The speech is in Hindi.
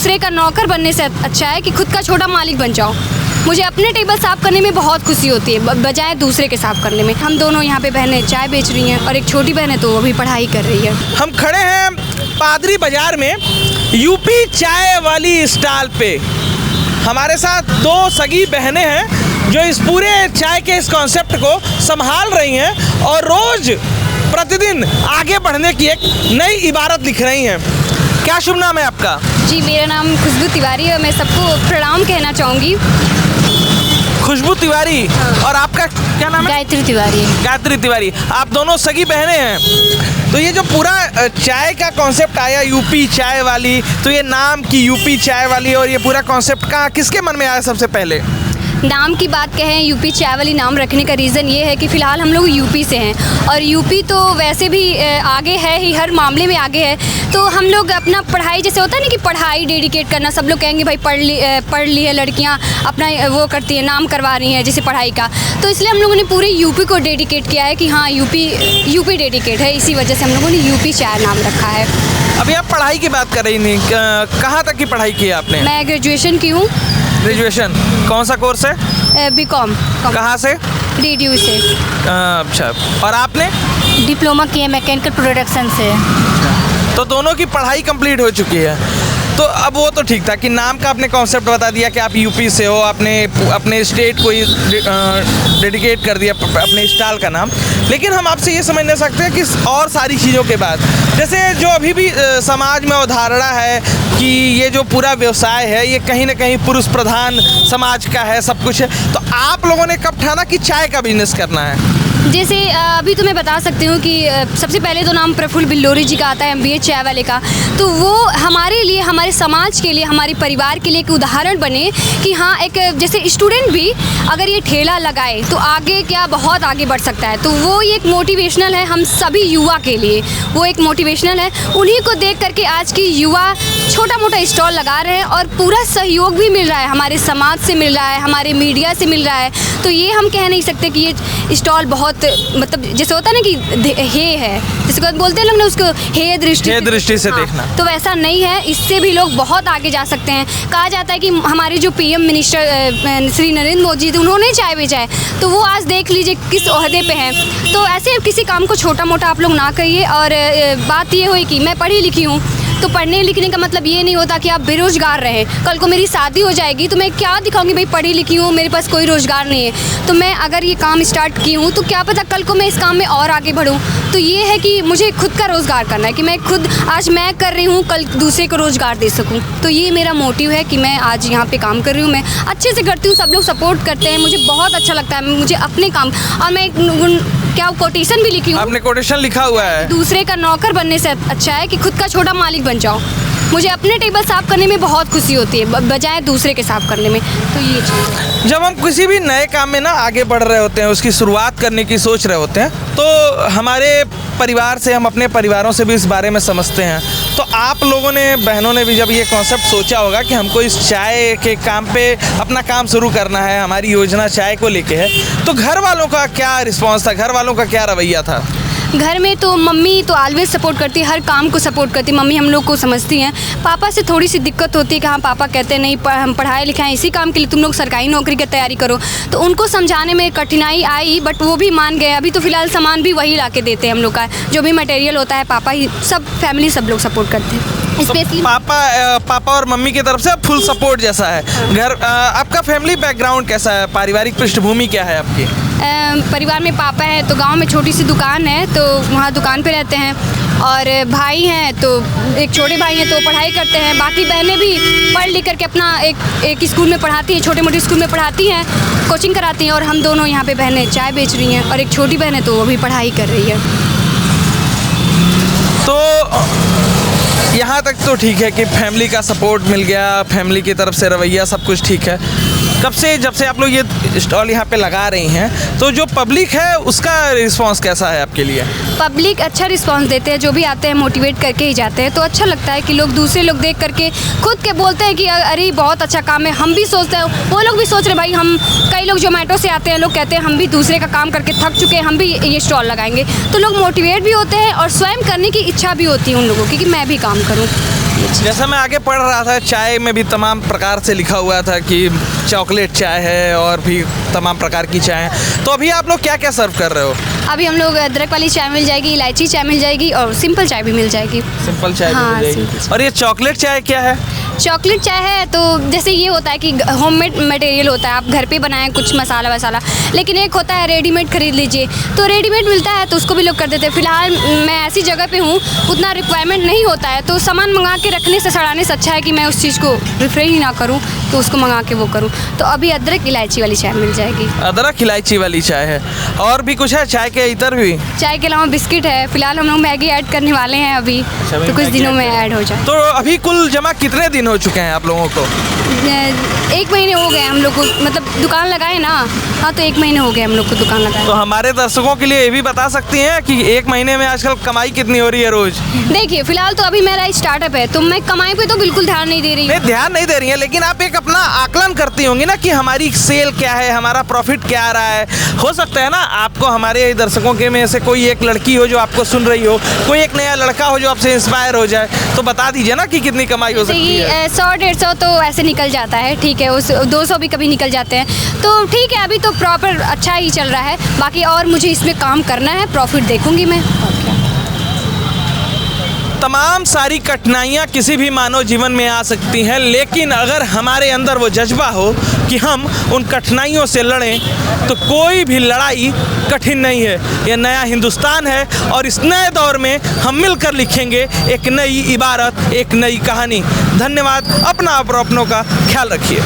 दूसरे का नौकर बनने से अच्छा है कि खुद का छोटा मालिक बन जाओ। मुझे अपने टेबल साफ़ करने में बहुत खुशी होती है बजाय दूसरे के साफ़ करने में। हम दोनों यहाँ पे बहनें चाय बेच रही हैं और एक छोटी बहन है तो वो भी पढ़ाई कर रही है। हम खड़े हैं पादरी बाजार में यूपी चाय वाली स्टॉल पे। हमारे साथ दो सगी बहनें हैं जो इस पूरे चाय के इस कॉन्सेप्ट को संभाल रही हैं और रोज़ प्रतिदिन आगे बढ़ने की एक नई इबारत लिख रही हैं। क्या शुभ नाम है आपका? जी, मेरा नाम खुशबू तिवारी है। मैं सबको प्रणाम कहना चाहूँगी। खुशबू तिवारी। और आपका क्या नाम है? गायत्री तिवारी। गायत्री तिवारी। आप दोनों सगी बहनें हैं। तो ये जो पूरा चाय का कॉन्सेप्ट आया यूपी चाय वाली, तो ये नाम की यूपी चाय वाली और ये पूरा कॉन्सेप्ट कहाँ किसके मन में आया सबसे पहले? नाम की बात कहें, यूपी चाय वाली नाम रखने का रीज़न ये है कि फ़िलहाल हम लोग यूपी से हैं और यूपी तो वैसे भी आगे है ही, हर मामले में आगे है। तो हम लोग अपना पढ़ाई, जैसे होता है ना कि पढ़ाई डेडिकेट करना, सब लोग कहेंगे भाई पढ़ ली है लड़कियां, अपना वो करती हैं, नाम करवा रही हैं जैसे पढ़ाई का। तो इसलिए हम लोगों ने पूरे यूपी को डेडिकेट किया है कि हाँ यूपी डेडिकेट है। इसी वजह से हम लोगों ने यूपी चाय नाम रखा है। अभी आप पढ़ाई की बात कर रही थी, कहाँ तक की पढ़ाई की है आपने? मैं ग्रेजुएशन की हूँ। ग्रेजुएशन कौन सा कोर्स है? बीकॉम। कहाँ से? DDU से। अच्छा, और आपने? डिप्लोमा किया मैकेनिकल प्रोडक्शन से। तो दोनों की पढ़ाई कंप्लीट हो चुकी है। तो अब वो तो ठीक था कि नाम का आपने कॉन्सेप्ट बता दिया कि आप यूपी से हो, आपने अपने स्टेट को ही डेडिकेट कर दिया अपने स्टॉल का नाम। लेकिन हम आपसे ये समझ नहीं सकते कि और सारी चीज़ों के बाद, जैसे जो अभी भी समाज में अवधारणा है कि ये जो पूरा व्यवसाय है ये कहीं ना कहीं पुरुष प्रधान समाज का है, सब कुछ है, तो आप लोगों ने कब ठाना कि चाय का बिजनेस करना है? जैसे अभी तो मैं बता सकती हूँ कि सबसे पहले तो नाम प्रफुल्ल बिल्लोरी जी का आता है, MBA चाय वाले का। तो वो हमारे लिए, हमारे समाज के लिए, हमारे परिवार के लिए एक उदाहरण बने कि हाँ, एक जैसे स्टूडेंट भी अगर ये ठेला लगाए तो आगे क्या बहुत आगे बढ़ सकता है। तो वो एक मोटिवेशनल है हम सभी युवा के लिए, वो एक मोटिवेशनल है। उन्हीं को देख करके आज की युवा छोटा मोटा स्टॉल लगा रहे हैं और पूरा सहयोग भी मिल रहा है, हमारे समाज से मिल रहा है, हमारे मीडिया से मिल रहा है। तो ये हम कह नहीं सकते कि ये स्टॉल बहुत, मतलब जैसे होता है ना कि हे है, जिसको बोलते हैं लोग ना, उसको हे दृष्टि से देखना, तो वैसा नहीं है। इससे भी लोग बहुत आगे जा सकते हैं। कहा जाता है कि हमारे जो PM मिनिस्टर श्री नरेंद्र मोदी जी, उन्होंने चाय बेचा है, तो वो आज देख लीजिए किस ओहदे पे हैं। तो ऐसे किसी काम को छोटा मोटा आप लोग ना करिए। और बात ये हुई कि मैं पढ़ी लिखी हूँ, तो पढ़ने लिखने का मतलब ये नहीं होता कि आप बेरोजगार रहें। कल को मेरी शादी हो जाएगी तो मैं क्या दिखाऊंगी, भाई पढ़ी लिखी हूँ, मेरे पास कोई रोजगार नहीं है। तो मैं अगर ये काम स्टार्ट की हूँ तो क्या पता कल को मैं इस काम में और आगे बढ़ूँ। तो ये है कि मुझे खुद का रोज़गार करना है, कि मैं खुद आज मैं कर रही हूँ, कल दूसरे को रोज़गार दे सकूँ। तो ये मेरा मोटिव है कि मैं आज यहाँ पे काम कर रही हूँ। मैं अच्छे से करती हूँ, सब लोग सपोर्ट करते हैं, मुझे बहुत अच्छा लगता है मुझे अपने काम। और मैं क्या कोटेशन भी लिखी हूँ। आपने कोटेशन लिखा हुआ है? दूसरे का नौकर बनने से अच्छा है कि खुद का छोटा मालिक बन जाओ। मुझे अपने टेबल साफ़ करने में बहुत खुशी होती है बजाय दूसरे के साफ़ करने में। तो ये चीज़, जब हम किसी भी नए काम में ना आगे बढ़ रहे होते हैं, उसकी शुरुआत करने की सोच रहे होते हैं, तो हमारे परिवार से, हम अपने परिवारों से भी इस बारे में समझते हैं। तो आप लोगों ने, बहनों ने भी जब ये कॉन्सेप्ट सोचा होगा कि हमको इस चाय के काम पे अपना काम शुरू करना है, हमारी योजना चाय को लेके है, तो घर वालों का क्या रिस्पॉन्स था, घर वालों का क्या रवैया था? घर में तो मम्मी तो ऑलवेज सपोर्ट करती है, हर काम को सपोर्ट करती है। मम्मी हम लोग को समझती हैं। पापा से थोड़ी सी दिक्कत होती है कि हाँ, पापा कहते हैं नहीं, हम पढ़ाई लिखाएं इसी काम के लिए, तुम लोग सरकारी नौकरी की तैयारी करो। तो उनको समझाने में कठिनाई आई, बट वो भी मान गए। अभी तो फिलहाल सामान भी वही ला के देते हैं हम लोग का, जो भी मटेरियल होता है पापा ही, सब फैमिली सब लोग सपोर्ट करते हैं। स्पेशली पापा और मम्मी की तरफ से फुल सपोर्ट जैसा है। घर आपका फैमिली बैकग्राउंड कैसा है, पारिवारिक पृष्ठभूमि क्या है आपकी? परिवार में पापा है तो गांव में छोटी सी दुकान है, तो वहाँ दुकान पे रहते हैं। और भाई हैं तो एक छोटे भाई हैं तो पढ़ाई करते हैं। बाकी बहनें भी पढ़ लिख करके अपना एक स्कूल में पढ़ाती हैं, छोटे मोटे स्कूल में पढ़ाती हैं, कोचिंग कराती हैं। और हम दोनों यहाँ पे बहनें चाय बेच रही हैं और एक छोटी बहन है तो वो भी पढ़ाई कर रही है। तो यहाँ तक तो ठीक है कि फैमिली का सपोर्ट मिल गया, फैमिली की तरफ से रवैया सब कुछ ठीक है। कब से, जब से आप लोग ये स्टॉल यहाँ पे लगा रही हैं, तो जो पब्लिक है उसका रिस्पांस कैसा है आपके लिए? पब्लिक अच्छा रिस्पांस देते हैं, जो भी आते हैं मोटिवेट करके ही जाते हैं। तो अच्छा लगता है कि लोग, दूसरे लोग देख करके खुद के बोलते हैं कि अरे बहुत अच्छा काम है। हम भी सोचते हैं, वो लोग भी सोच रहे भाई, हम कई लोग जोमेटो से आते हैं, लोग कहते हैं हम भी दूसरे का काम करके थक चुके हैं, हम भी ये स्टॉल लगाएंगे। तो लोग मोटिवेट भी होते हैं और स्वयं करने की इच्छा भी होती है उन लोगों की कि मैं भी काम करूँ। जैसा मैं आगे पढ़ रहा था, चाय में भी तमाम प्रकार से लिखा हुआ था कि चॉकलेट चाय है और भी तमाम प्रकार की चाय है। तो अभी आप लोग क्या क्या सर्व कर रहे हो? अभी हम लोग अदरक वाली चाय मिल जाएगी, इलायची चाय मिल जाएगी और सिंपल चाय भी मिल जाएगी। सिंपल चाय भी हाँ, मिल जाएगी। सिंपल। और ये चॉकलेट चाय क्या है? चॉकलेट चाय है तो जैसे ये होता है कि होममेड मटेरियल होता है, आप घर पे बनाएं कुछ मसाला वसाला, लेकिन एक होता है रेडीमेड खरीद लीजिए, तो रेडीमेड मिलता है तो उसको भी लोग कर देते हैं। फिलहाल मैं ऐसी जगह पे हूँ, उतना रिक्वायरमेंट नहीं होता है, तो सामान मंगा के रखने से सड़ाने से अच्छा है कि मैं उस चीज़ को रिफ्रेश ही ना करूँ, तो उसको मंगा के वो करूँ। तो अभी अदरक इलायची वाली चाय मिल जाएगी। अदरक इलायची वाली चाय है। और भी कुछ है चाय के इतर भी? चाय के अलावा बिस्किट है। फिलहाल हम लोग मैगी ऐड करने वाले हैं अभी, तो कुछ दिनों में ऐड हो जाए। तो अभी कुल जमा कितने दिन हो चुके हैं आप लोगों को? 1 महीने हो गए हम लोग को, मतलब दुकान लगाए ना। हाँ, तो 1 महीने हो गए हम लोग को दुकान लगाए। तो हमारे दर्शकों के लिए ये भी बता सकती हैं कि 1 महीने में आजकल कमाई कितनी हो रही है रोज? देखिए, फिलहाल तो अभी मेरा स्टार्टअप है, तो मैं कमाई पे तो बिल्कुल ध्यान नहीं दे रही हूँ। नहीं, ध्यान नहीं दे रही है, लेकिन आप एक अपना आकलन करती होंगी ना कि हमारी सेल क्या है, हमारा प्रॉफिट क्या आ रहा है। हो सकता है ना आपको, हमारे दर्शकों के में से कोई एक लड़की हो जो आपको सुन रही हो, कोई एक नया लड़का हो जो आपसे इंस्पायर हो जाए, तो बता दीजिए ना कि कितनी कमाई हो सकती है। 100-150 तो ऐसे निकल जाता है, ठीक है, उस 200 भी कभी निकल जाते हैं, तो ठीक है, अभी तो प्रॉपर अच्छा ही चल रहा है। बाकी और मुझे इसमें काम करना है, प्रॉफिट देखूंगी मैं। तमाम सारी कठिनाइयाँ किसी भी मानव जीवन में आ सकती हैं, लेकिन अगर हमारे अंदर वो जज्बा हो कि हम उन कठिनाइयों से लड़ें, तो कोई भी लड़ाई कठिन नहीं है। यह नया हिंदुस्तान है और इस नए दौर में हम मिलकर लिखेंगे एक नई इबारत, एक नई कहानी। धन्यवाद। अपना और अपनों का ख्याल रखिए।